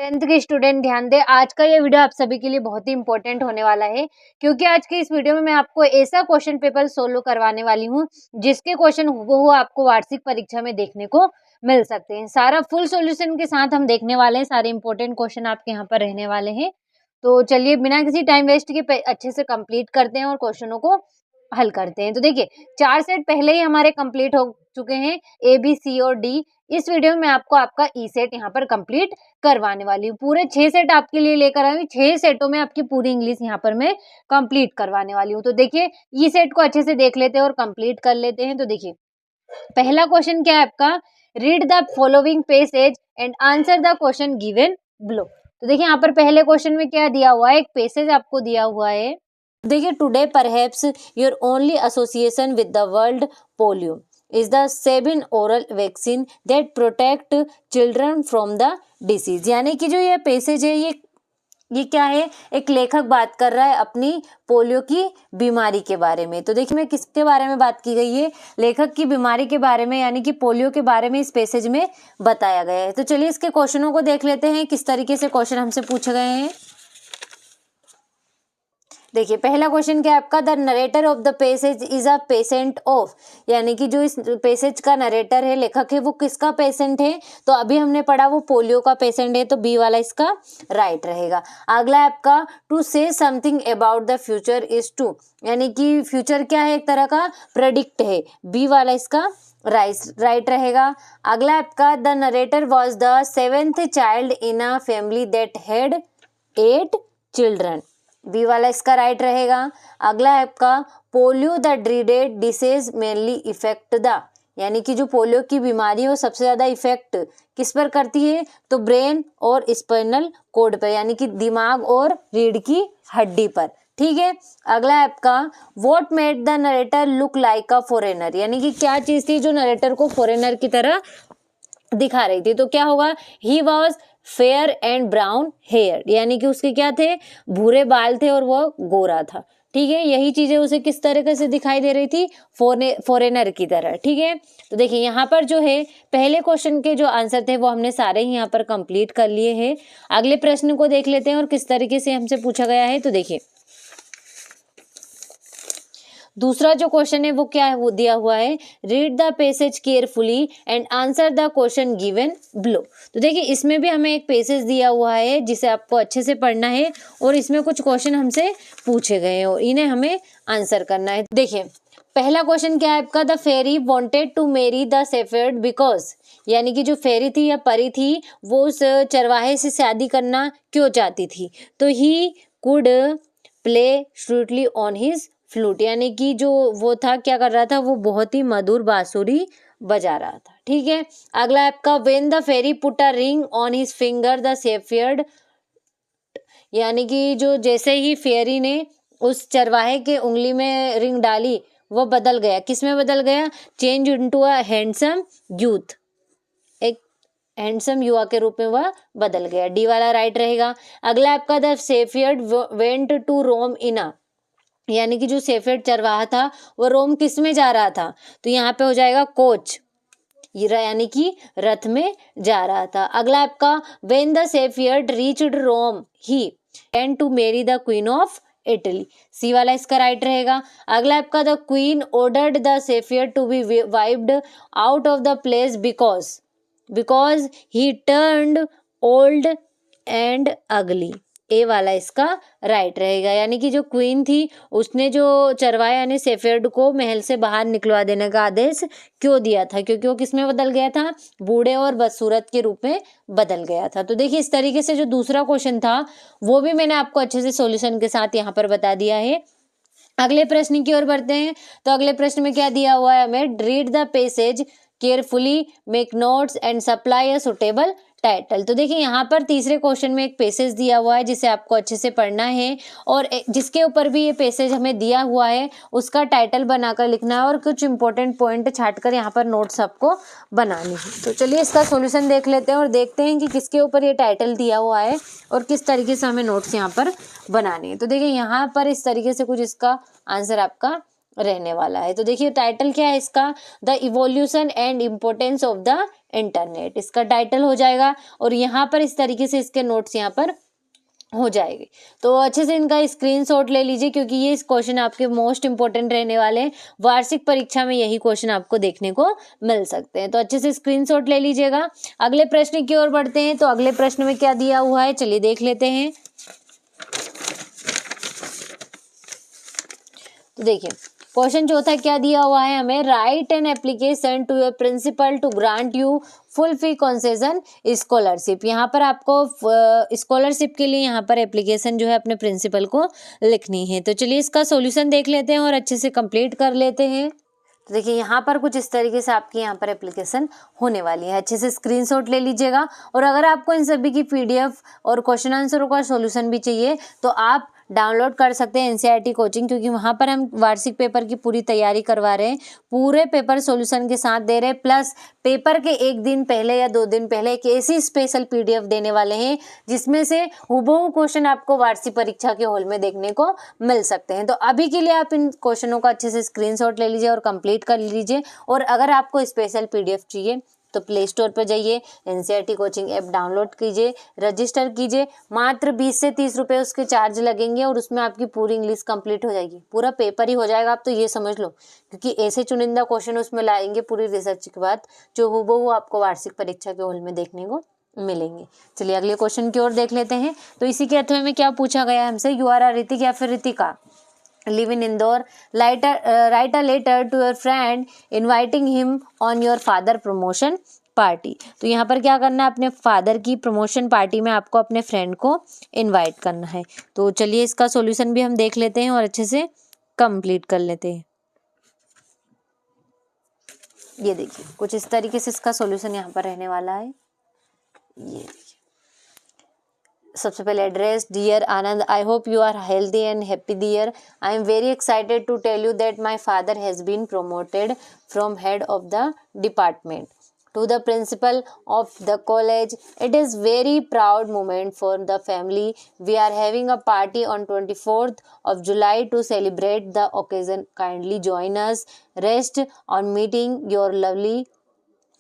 10th के student ध्यान दें, आज का ये वीडियो आप सभी के लिए बहुत ही इंपॉर्टेंट होने वाला है, क्योंकि आज के इस वीडियो में मैं आपको ऐसा क्वेश्चन पेपर सोल्व करवाने वाली हूँ जिसके क्वेश्चन हूबहू आपको वार्षिक परीक्षा में देखने को मिल सकते हैं। सारा फुल सॉल्यूशन के साथ हम देखने वाले हैं, सारे इंपॉर्टेंट क्वेश्चन आपके यहाँ पर रहने वाले हैं। तो चलिए बिना किसी टाइम वेस्ट के अच्छे से कंप्लीट करते हैं और क्वेश्चनों को हल करते हैं। तो देखिए 4 सेट पहले ही हमारे कंप्लीट हो चुके हैं, ए बी सी और डी। इस वीडियो में आपको आपका ई सेट यहाँ पर कंप्लीट करवाने वाली हूँ। पूरे 6 सेट आपके लिए लेकर आई हूँ। 6 सेटों में आपकी पूरी इंग्लिश यहाँ पर मैं कंप्लीट करवाने वाली हूँ। तो देखिए ई सेट को अच्छे से देख लेते हैं और कंप्लीट कर लेते हैं। तो देखिए पहला क्वेश्चन क्या है आपका, read the following passage and answer the question given below. तो देखिए यहाँ पर पहले क्वेश्चन में क्या दिया हुआ है, एक पैसेज आपको दिया हुआ है। देखिए today perhaps your only association with the world polio is the Sabin oral vaccine that protect children from the disease। यानी कि जो ये पैसेज है ये क्या है, एक लेखक बात कर रहा है अपनी पोलियो की बीमारी के बारे में। तो देखिए मैं किसके बारे में बात की गई है, लेखक की बीमारी के बारे में, यानी कि पोलियो के बारे में इस पैसेज में बताया गया है। तो चलिए इसके क्वेश्चनों को देख लेते हैं, किस तरीके से क्वेश्चन हमसे पूछे गए हैं। देखिए पहला क्वेश्चन क्या है आपका, the narrator of the passage is a patient of, यानी कि जो इस पैसेज का नरेटर है, लेखक है, वो किसका पेशेंट है। तो अभी हमने पढ़ा वो पोलियो का पेशेंट है, तो बी वाला इसका राइट रहेगा। अगला है आपका, to say something about the future is to, यानी कि फ्यूचर क्या है, एक तरह का प्रेडिक्ट है, बी वाला इसका राइट रहेगा। अगला आपका, the narrator was the 7th child in a family that had 8 children, B वाला इसका राइट रहेगा। अगला है आपका, polio the dreaded disease mainly effect the, यानी कि जो पोलियो की बीमारी है वो सबसे ज्यादा इफेक्ट किस पर करती है, तो ब्रेन और स्पाइनल कोड पर, यानी कि दिमाग और रीढ़ की हड्डी पर। ठीक है। अगला है आपका, what made the narrator look like a foreigner, यानी कि क्या चीज थी जो नरेटर को फॉरेनर की तरह दिखा रही थी। तो क्या होगा, he was fair and brown hair, यानी कि उसके क्या थे, भूरे बाल थे और वो गोरा था। ठीक है, यही चीजें उसे किस तरीके से दिखाई दे रही थी, फॉरेनर की तरह। ठीक है, तो देखिए यहाँ पर जो है पहले क्वेश्चन के जो आंसर थे वो हमने सारे ही यहाँ पर कंप्लीट कर लिए हैं। अगले प्रश्न को देख लेते हैं और किस तरीके से हमसे पूछा गया है। तो देखिए दूसरा जो क्वेश्चन है वो क्या है, वो दिया हुआ है, read the passage carefully and answer the question given below. तो देखिए इसमें भी हमें एक पैसेज दिया हुआ है जिसे आपको अच्छे से पढ़ना है और इसमें कुछ क्वेश्चन हमसे पूछे गए हैं और इन्हें हमें आंसर करना है। देखिए पहला क्वेश्चन क्या है आपका, the fairy wanted to marry the shepherd because, यानी कि जो फेरी थी या परी थी वो उस चरवाहे से शादी करना क्यों चाहती थी, तो he could play sweetly on his flute, यानी कि जो वो था क्या कर रहा था, वो बहुत ही मधुर बांसुरी बजा रहा था। ठीक है। अगला आपका, when the fairy put a ring on his finger the shepherd, यानी कि जो जैसे ही फेरी ने उस चरवाहे के उंगली में रिंग डाली वो बदल गया, किस में बदल गया, change into a handsome youth, एक हैंडसम युवा के रूप में वह बदल गया, डी वाला राइट रहेगा। अगला आपका, द शेफर्ड वेंट टू रोम इन अ, यानी कि जो शेफर्ड चरवाहा था वो रोम किस में जा रहा था, तो यहाँ पे हो जाएगा कोच, यानी कि रथ में जा रहा था। अगला आपका, when the shepherd reached Rome he and to marry the queen of Italy, C वाला इसका राइट रहेगा। अगला आपका, the queen ordered the shepherd to be wiped out of the place because he turned old and ugly, A वाला इसका right रहेगा। यानी कि जो क्वीन थी उसने जो चरवाहा यानी शेफर्ड को महल से बाहर निकलवा देने का आदेश क्यों दिया था, क्योंकि वो किस में बदल गया था, बूढ़े और बदसूरत के रूप में बदल गया था। तो देखिए इस तरीके से जो दूसरा क्वेश्चन था वो भी मैंने आपको अच्छे से सॉल्यूशन के साथ यहाँ पर बता दिया है। अगले प्रश्न की ओर बढ़ते हैं। तो अगले प्रश्न में क्या दिया हुआ है हमें, read the passage carefully, make notes and supply a suitable title. तो देखिए यहाँ पर तीसरे क्वेश्चन में एक पैसेज दिया हुआ है जिसे आपको अच्छे से पढ़ना है और जिसके ऊपर भी ये पैसेज हमें दिया हुआ है उसका टाइटल बनाकर लिखना है और कुछ इंपॉर्टेंट पॉइंट छांटकर यहाँ पर नोट्स आपको बनानी है। तो चलिए इसका सॉल्यूशन देख लेते हैं और देखते हैं कि किसके ऊपर ये टाइटल दिया हुआ है और किस तरीके से हमें नोट्स यहाँ पर बनाने हैं। तो देखिए यहाँ पर इस तरीके से कुछ इसका आंसर आपका रहने वाला है। तो देखिए टाइटल क्या है इसका, the evolution and importance of the internet, इसका टाइटल हो जाएगा। और यहाँ पर इस तरीके से इसके नोट्स यहाँ पर हो जाएगी। तो अच्छे से इनका स्क्रीनशॉट ले लीजिए, क्योंकि ये क्वेश्चन आपके मोस्ट इंपॉर्टेंट रहने वाले हैं। वार्षिक परीक्षा में यही क्वेश्चन आपको देखने को मिल सकते हैं, तो अच्छे से स्क्रीनशॉट ले लीजिएगा। अगले प्रश्न की ओर बढ़ते हैं। तो अगले प्रश्न में क्या दिया हुआ है, चलिए देख लेते हैं। तो देखिए क्वेश्चन चौथा क्या दिया हुआ है हमें, write an application to your principal to grant you full fee concession scholarship. यहाँ पर आपको स्कॉलरशिप के लिए यहाँ पर एप्लीकेशन जो है अपने प्रिंसिपल को लिखनी है। तो चलिए इसका सॉल्यूशन देख लेते हैं और अच्छे से कंप्लीट कर लेते हैं। तो देखिए यहाँ पर कुछ इस तरीके से आपकी यहाँ पर एप्लीकेशन होने वाली है, अच्छे से स्क्रीनशॉट ले लीजिएगा। और अगर आपको इन सभी की पीडीएफ और क्वेश्चन आंसरों का सॉल्यूशन भी चाहिए तो आप डाउनलोड कर सकते हैं एनसीईआरटी कोचिंग, क्योंकि वहाँ पर हम वार्षिक पेपर की पूरी तैयारी करवा रहे हैं, पूरे पेपर सॉल्यूशन के साथ दे रहे हैं, प्लस पेपर के एक दिन पहले या 2 दिन पहले एक ऐसी स्पेशल पीडीएफ देने वाले हैं जिसमें से हूबहू क्वेश्चन आपको वार्षिक परीक्षा के हॉल में देखने को मिल सकते हैं। तो अभी के लिए आप इन क्वेश्चनों का अच्छे से स्क्रीनशॉट ले लीजिए और कंप्लीट कर लीजिए। और अगर आपको स्पेशल पीडीएफ चाहिए तो प्ले स्टोर पर जाइए, एनसीईआरटी कोचिंग ऐप डाउनलोड कीजिए, रजिस्टर कीजिए। मात्र 20 से 30 रुपए उसके चार्ज लगेंगे और उसमें आपकी पूरी इंग्लिश कंप्लीट हो जाएगी, पूरा पेपर ही हो जाएगा, आप तो ये समझ लो। क्योंकि ऐसे चुनिंदा क्वेश्चन उसमें लाएंगे पूरी रिसर्च के बाद, जो हूबहू आपको वार्षिक परीक्षा के हॉल में देखने को मिलेंगे। चलिए अगले क्वेश्चन की ओर देख लेते हैं। तो इसी के अथवा में क्या पूछा गया हमसे, यू आर अ ऋतिक या फिर Ritika, live in Indore, write a letter to your friend inviting him on your father promotion party। तो यहाँ पर क्या करना है, अपने फादर की प्रमोशन पार्टी में आपको अपने फ्रेंड को इनवाइट करना है। तो चलिए इसका सॉल्यूशन भी हम देख लेते हैं और अच्छे से कंप्लीट कर लेते हैं। ये देखिए कुछ इस तरीके से इसका सॉल्यूशन यहाँ पर रहने वाला है। ये देखिए सबसे पहले address, dear Anand, I hope you are healthy and happy dear, I am very excited to tell you that my father has been promoted from head of the department to the principal of the college. It is very proud moment for the family. We are having a party on 24th of July to celebrate the occasion. Kindly join us. Rest on meeting your lovely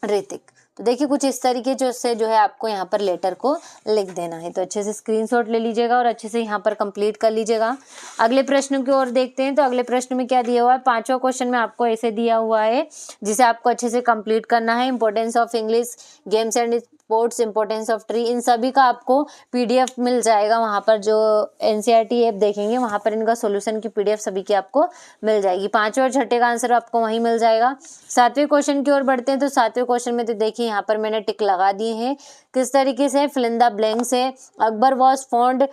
Hrithik. तो देखिए कुछ इस तरीके से जो है आपको यहाँ पर लेटर को लिख देना है। तो अच्छे से स्क्रीनशॉट ले लीजिएगा और अच्छे से यहाँ पर कंप्लीट कर लीजिएगा। अगले प्रश्न की ओर देखते हैं। तो अगले प्रश्न में क्या दिया हुआ है, 5वां क्वेश्चन में आपको ऐसे दिया हुआ है जिसे आपको अच्छे से कंप्लीट करना है। Importance of English, games and sports, importance of tree, इन सभी का आपको पीडीएफ मिल जाएगा। वहाँ पर जो एनसीईआरटी ऐप देखेंगे वहाँ पर इनका सॉल्यूशन की पीडीएफ सभी की आपको मिल जाएगी। 5वें और 6ठे का आंसर आपको वहीं मिल जाएगा। 7वें क्वेश्चन की ओर बढ़ते हैं। तो 7वें क्वेश्चन में तो देखिए यहाँ पर मैंने टिक लगा दिए हैं किस तरीके से, फिल इन द ब्लैंक्स है। Akbar was fond ...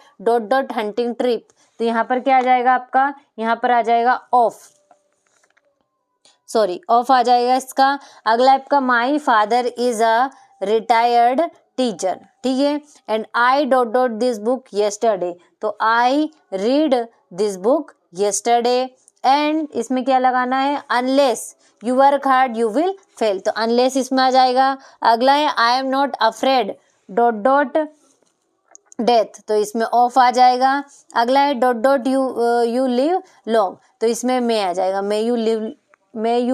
hunting trip. तो यहाँ पर क्या आ जाएगा आपका, यहाँ पर आ जाएगा ऑफ आ जाएगा इसका। अगला आपका my father is a retired teacher, ठीक है। And I ... this book yesterday, तो I read this book yesterday. And इसमें क्या लगाना है, unless you work hard you will fail, तो अनलेस इसमें आ जाएगा। अगला है I am not afraid ... death, तो इसमें ऑफ आ जाएगा। अगला है ... यू लिव लॉन्ग, तो इसमें मे आ जाएगा, मे यू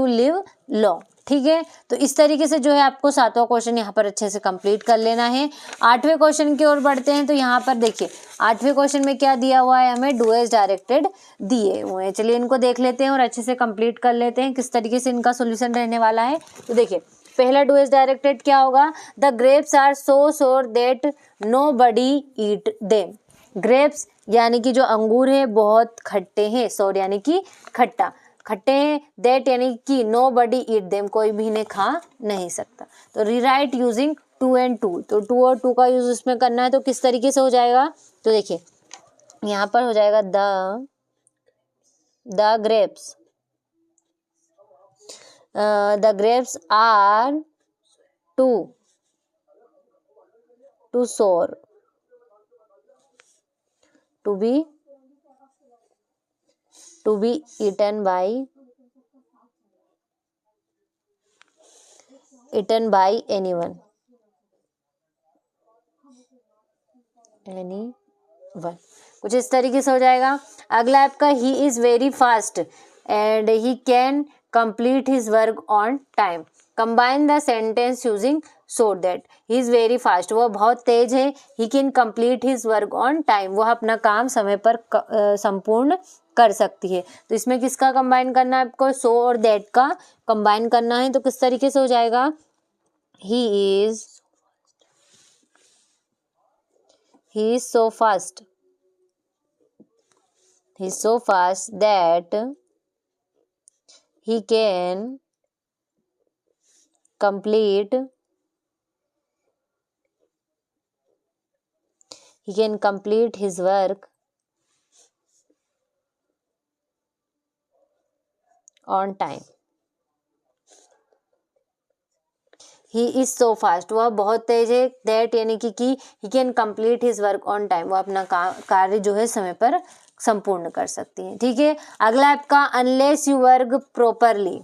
लिव लॉन्ग, ठीक है। तो इस तरीके से जो है आपको 7वां क्वेश्चन यहाँ पर अच्छे से कंप्लीट कर लेना है। 8वें क्वेश्चन की ओर बढ़ते हैं। तो यहाँ पर देखिए 8वें क्वेश्चन में क्या दिया हुआ है, हमें डू एज डायरेक्टेड दिए हुए हैं। चलिए इनको देख लेते हैं और अच्छे से कंप्लीट कर लेते हैं किस तरीके से इनका सोल्यूशन रहने वाला है। तो देखिए पहला डू एज डायरेक्टेड क्या होगा, द ग्रेप्स आर सो सोर that nobody eat them. Grapes यानी कि जो अंगूर है बहुत खट्टे हैं, सोर यानी कि खट्टे हैं, दैट यानी कि नोबडी ईट देम, कोई भी इन्हें खा नहीं सकता। तो रीराइट यूजिंग 2 and 2, तो 2 और 2 का यूज इसमें करना है। तो किस तरीके से हो जाएगा, तो देखिए यहाँ पर हो जाएगा द ग्रेप्स आर टू सोर to be eaten by anyone। कुछ इस तरीके से हो जाएगा। अगला आपका he is very fast and he can complete his work on time। Combine the sentence using so that he is very fast, वह बहुत तेज है। He can complete his work on time, वह अपना काम समय पर संपूर्ण कर सकती है। तो इसमें किसका कंबाइन करना है आपको, सो और दैट का कंबाइन करना है। तो किस तरीके से हो जाएगा, he is so fast, he is so fast that he can complete his work on time. He is so fast, वह बहुत तेज है। दैट यानी कि he can complete his work on time, वह अपना कार्य जो है समय पर संपूर्ण कर सकती है। ठीक है, अगला आपका unless you work properly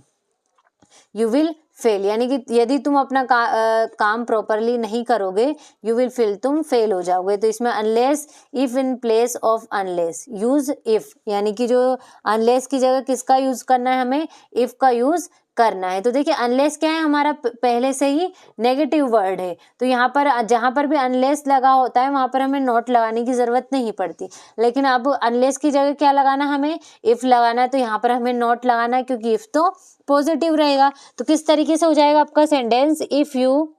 you will fail, यानी कि यदि तुम अपना काम प्रॉपरली नहीं करोगे, यू विल फेल, तुम फेल हो जाओगे। तो इसमें unless, if in place of unless, use if, यानी कि जो अनलेस की जगह किसका यूज करना है, हमें इफ का यूज करना है। तो देखिए अनलेस क्या है, हमारा पहले से ही नेगेटिव वर्ड है, तो यहाँ पर जहाँ पर भी अनलेस लगा होता है वहाँ पर हमें नॉट लगाने की जरूरत नहीं पड़ती। लेकिन अब अनलेस की जगह क्या लगाना, हमें इफ लगाना है, तो यहाँ पर हमें नॉट लगाना है क्योंकि इफ तो पॉजिटिव रहेगा। तो किस तरीके से हो जाएगा आपका sentence, if you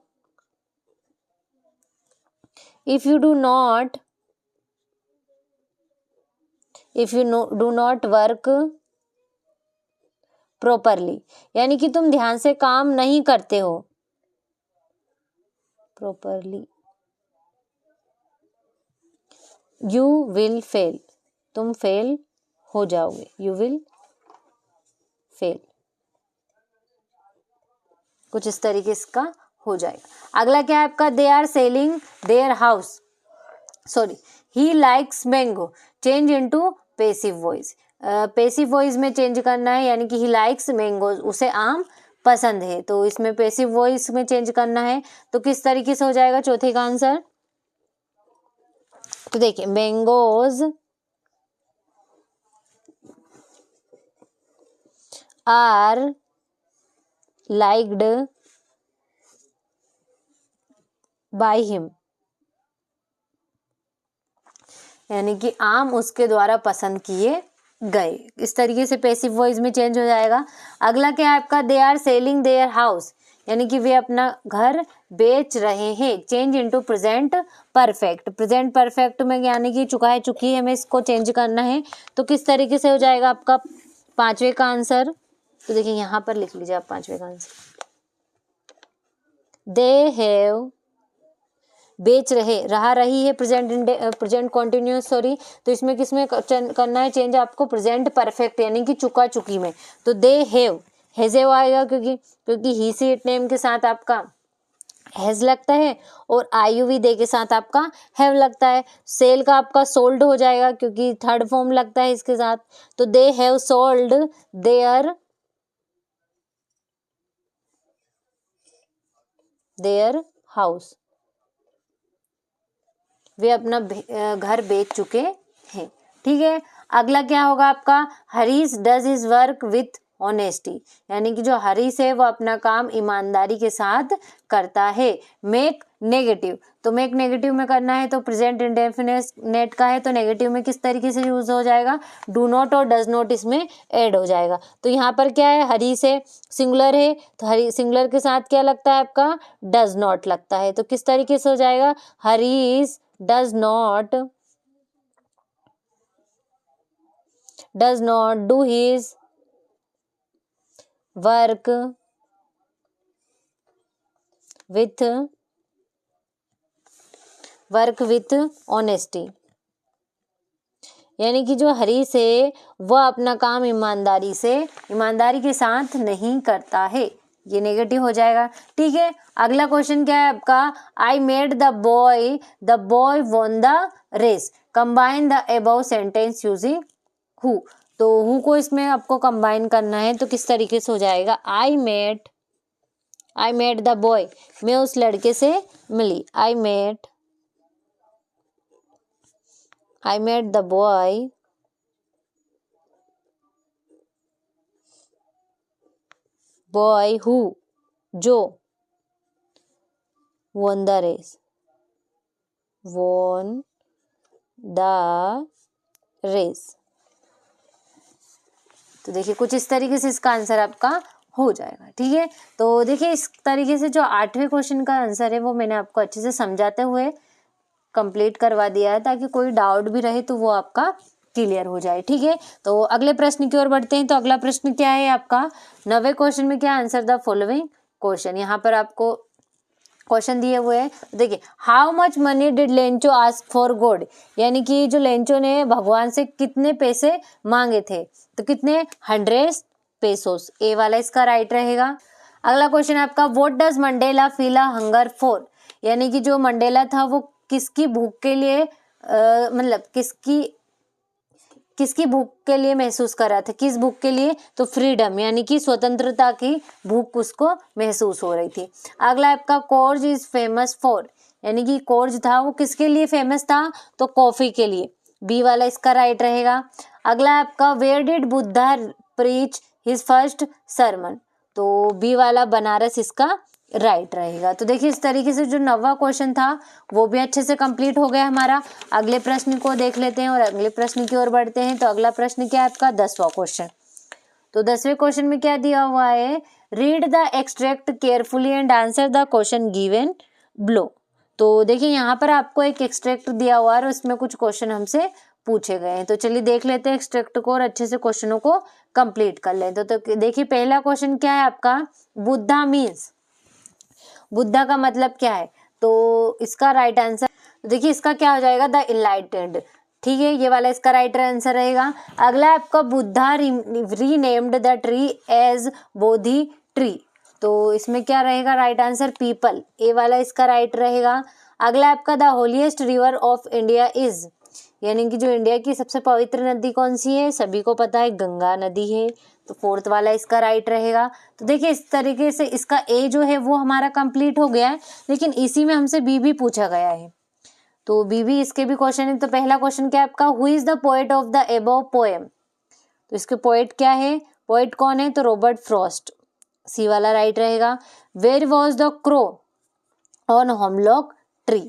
do not work properly, यानी कि तुम ध्यान से काम नहीं करते हो प्रॉपरली, यू विल फेल, तुम फेल हो जाओगे, यू विल फेल, कुछ इस तरीके से का हो जाएगा। अगला क्या है आपका, they are selling their house, sorry, he likes mango, change into passive voice, passive voice में चेंज करना है, यानी कि ही लाइक्स मैंगो, उसे आम पसंद है, तो इसमें पैसिव वॉइस में चेंज करना है। तो किस तरीके से हो जाएगा चौथे का आंसर, तो देखिए mangoes are liked by him, यानी कि आम उसके द्वारा पसंद किए गए। इस तरीके से पैसिव वॉइस में चेंज हो जाएगा। अगला क्या है आपका, they are selling their house, यानी कि वे अपना घर बेच रहे हैं, change into present perfect, present perfect में यानी कि चुका है चुकी है, हमें इसको चेंज करना है। तो किस तरीके से हो जाएगा आपका पांचवे का आंसर, तो देखिए यहाँ पर लिख लीजिए आप पांचवे का आंसर, दे हैव, बेच रहे, रही है प्रेजेंट कॉन्टिन्यूअस, सॉरी, तो इसमें किसमें करना है चेंज आपको, प्रेजेंट परफेक्ट यानी कि चुका चुकी में। तो दे हैव आएगा क्योंकि ही सी इट नेम के साथ आपका हैज लगता है और आईयूवी दे के साथ आपका हैव लगता है। सेल का आपका सोल्ड हो जाएगा क्योंकि थर्ड फॉर्म लगता है इसके साथ। तो they have sold their house, वे अपना घर बेच चुके हैं। ठीक है, अगला क्या होगा आपका, Harish does his work with honesty, यानी कि जो हरीश है वो अपना काम ईमानदारी के साथ करता है। मेक नेगेटिव, तो मेक नेगेटिव में करना है तो प्रेजेंट इंडेफिनिट का है, तो नेगेटिव में किस तरीके से यूज हो जाएगा, डू नॉट और डज नॉट इसमें ऐड हो जाएगा। तो यहाँ पर क्या है, हरीश है, सिंगुलर है, तो हरी सिंगुलर के साथ क्या लगता है आपका, डज नॉट लगता है। तो किस तरीके से हो जाएगा, Harish does not do his work with honesty, यानी कि जो हरीश है वह अपना काम ईमानदारी के साथ नहीं करता है, ये नेगेटिव हो जाएगा। ठीक है, अगला क्वेश्चन क्या है आपका, I made the boy won the race, combine the above sentence using who, तो हु को इसमें आपको कंबाइन करना है। तो किस तरीके से हो जाएगा, आई मेड द बॉय, मैं उस लड़के से मिली, I made the boy who, जो won the race, won the race। तो देखिए कुछ इस तरीके से इसका आंसर आपका हो जाएगा। ठीक है, तो देखिए इस तरीके से जो 8वें क्वेश्चन का आंसर है वो मैंने आपको अच्छे से समझाते हुए कंप्लीट करवा दिया है, ताकि कोई डाउट भी रहे तो वो आपका क्लियर हो जाए। ठीक है, तो अगले प्रश्न की ओर बढ़ते हैं। तो अगला प्रश्न क्या है आपका 9वें क्वेश्चन में, क्या आंसर द फॉलोइंग क्वेश्चन। यहाँ पर आपको क्वेश्चन दिए हुए हैं। देखिए, how much money did Lencho ask for God, यानी कि जो लेंचो ने भगवान से कितने पैसे मांगे थे, तो कितने 100 पेसोस, ए वाला इसका राइट रहेगा। अगला क्वेश्चन आपका what does Mandela feel a hunger for, यानी कि जो मंडेला था वो किसकी भूख के लिए मतलब किसकी भूख के लिए महसूस कर रहा था, किस भूख के लिए, तो फ्रीडम यानी कि स्वतंत्रता की भूख उसको महसूस हो रही थी। अगला आपका कोर्ज इज फेमस फॉर, यानी कि कोर्ज था वो किसके लिए फेमस था, तो कॉफी के लिए, बी वाला इसका राइट रहेगा। अगला आपका where did Buddha preach his first sermon, तो बी वाला बनारस इसका राइट रहेगा। तो देखिए इस तरीके से जो 9वां क्वेश्चन था वो भी अच्छे से कंप्लीट हो गया हमारा। अगले प्रश्न को देख लेते हैं और अगले प्रश्न की ओर बढ़ते हैं। तो अगला प्रश्न क्या है आपका 10वां क्वेश्चन। तो 10वें क्वेश्चन में क्या दिया हुआ है, read the extract carefully and answer the question given below. तो देखिए यहाँ पर आपको एक एक्सट्रैक्ट दिया हुआ है और उसमें कुछ क्वेश्चन हमसे पूछे गए हैं। तो चलिए देख लेते हैं एक्सट्रैक्ट को और अच्छे से क्वेश्चनों को कंप्लीट कर लें। तो देखिए पहला क्वेश्चन क्या है आपका, बुद्धा मीन्स, बुद्धा का मतलब क्या है, तो इसका राइट आंसर देखिए इसका क्या हो जाएगा, द इनलाइटेंड। ठीक है, ये वाला इसका राइट आंसर रहेगा। अगला आपका Buddha renamed the tree as Bodhi tree, तो इसमें क्या रहेगा राइट आंसर, पीपल, ए वाला इसका राइट रहेगा। अगला आपका the holiest river of India is, यानी कि जो इंडिया की सबसे पवित्र नदी कौन सी है, सभी को पता है गंगा नदी है, तो 4th वाला इसका राइट रहेगा। तो देखिए इस तरीके से इसका ए जो है वो हमारा कंप्लीट हो गया है, लेकिन इसी में हमसे बी भी पूछा गया है, तो बी भी इसके भी क्वेश्चन है। तो पहला क्वेश्चन क्या है आपका, who is the poet of the above poem, तो इसके पोएट क्या है, पोएट कौन है, तो रॉबर्ट फ्रॉस्ट, सी वाला राइट रहेगा। Where was the crow on hemlock tree,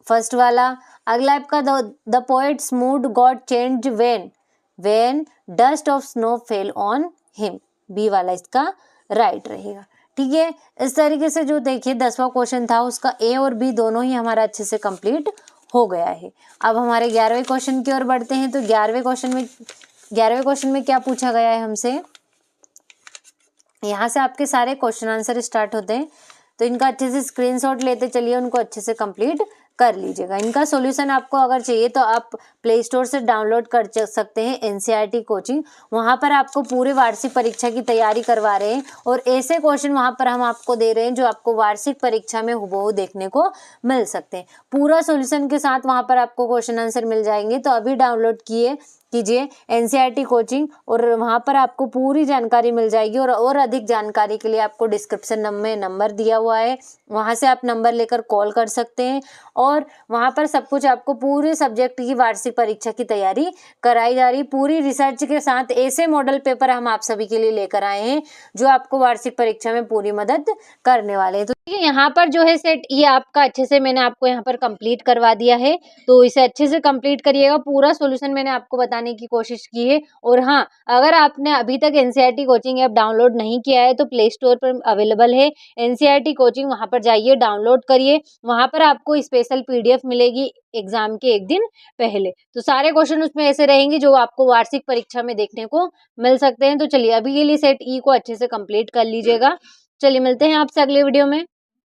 first वाला। अगला आपका the poet's mood got change when dust of snow fell on him, B वाला इसका राइट रहेगा। ठीक है, इस तरीके से जो देखिए 10वां क्वेश्चन था उसका ए और बी दोनों ही हमारा अच्छे से कंप्लीट हो गया है। अब हमारे 11वें क्वेश्चन की ओर बढ़ते हैं। तो 11वें क्वेश्चन में क्या पूछा गया है हमसे, यहाँ से आपके सारे क्वेश्चन आंसर स्टार्ट होते हैं, तो इनका अच्छे से स्क्रीनशॉट लेते चलिए, उनको अच्छे से कंप्लीट कर लीजिएगा। इनका सॉल्यूशन आपको अगर चाहिए तो आप प्ले स्टोर से डाउनलोड कर सकते हैं एनसीईआरटी कोचिंग, वहाँ पर आपको पूरे वार्षिक परीक्षा की तैयारी करवा रहे हैं और ऐसे क्वेश्चन वहाँ पर हम आपको दे रहे हैं जो आपको वार्षिक परीक्षा में हुबहू देखने को मिल सकते हैं। पूरा सॉल्यूशन के साथ वहाँ पर आपको क्वेश्चन आंसर मिल जाएंगे, तो अभी डाउनलोड कीजिए एनसीईआरटी कोचिंग और वहाँ पर आपको पूरी जानकारी मिल जाएगी। और अधिक जानकारी के लिए आपको डिस्क्रिप्शन में नंबर दिया हुआ है, वहाँ से आप नंबर लेकर कॉल कर सकते हैं और वहाँ पर सब कुछ आपको पूरे सब्जेक्ट की वार्षिक परीक्षा की तैयारी कराई जा रही। पूरी रिसर्च के साथ ऐसे मॉडल पेपर हम आप सभी के लिए लेकर आए हैं जो आपको वार्षिक परीक्षा में पूरी मदद करने वाले हैं। तो यहाँ पर जो है सेट ये आपका अच्छे से मैंने आपको यहाँ पर कंप्लीट करवा दिया है, तो इसे अच्छे से कंप्लीट करिएगा। पूरा सॉल्यूशन मैंने आपको बताने की कोशिश की है। और हाँ, अगर आपने अभी तक एनसीईआरटी कोचिंग ऐप डाउनलोड नहीं किया है तो प्ले स्टोर पर अवेलेबल है एनसीईआरटी कोचिंग, वहाँ पर जाइए, डाउनलोड करिए। वहाँ पर आपको स्पेशल पीडीएफ मिलेगी एग्जाम के एक दिन पहले, तो सारे क्वेश्चन उसमें ऐसे रहेंगे जो आपको वार्षिक परीक्षा में देखने को मिल सकते हैं। तो चलिए अभी के लिए सेट ई को अच्छे से कंप्लीट कर लीजिएगा। चलिए मिलते हैं आपसे अगले वीडियो में।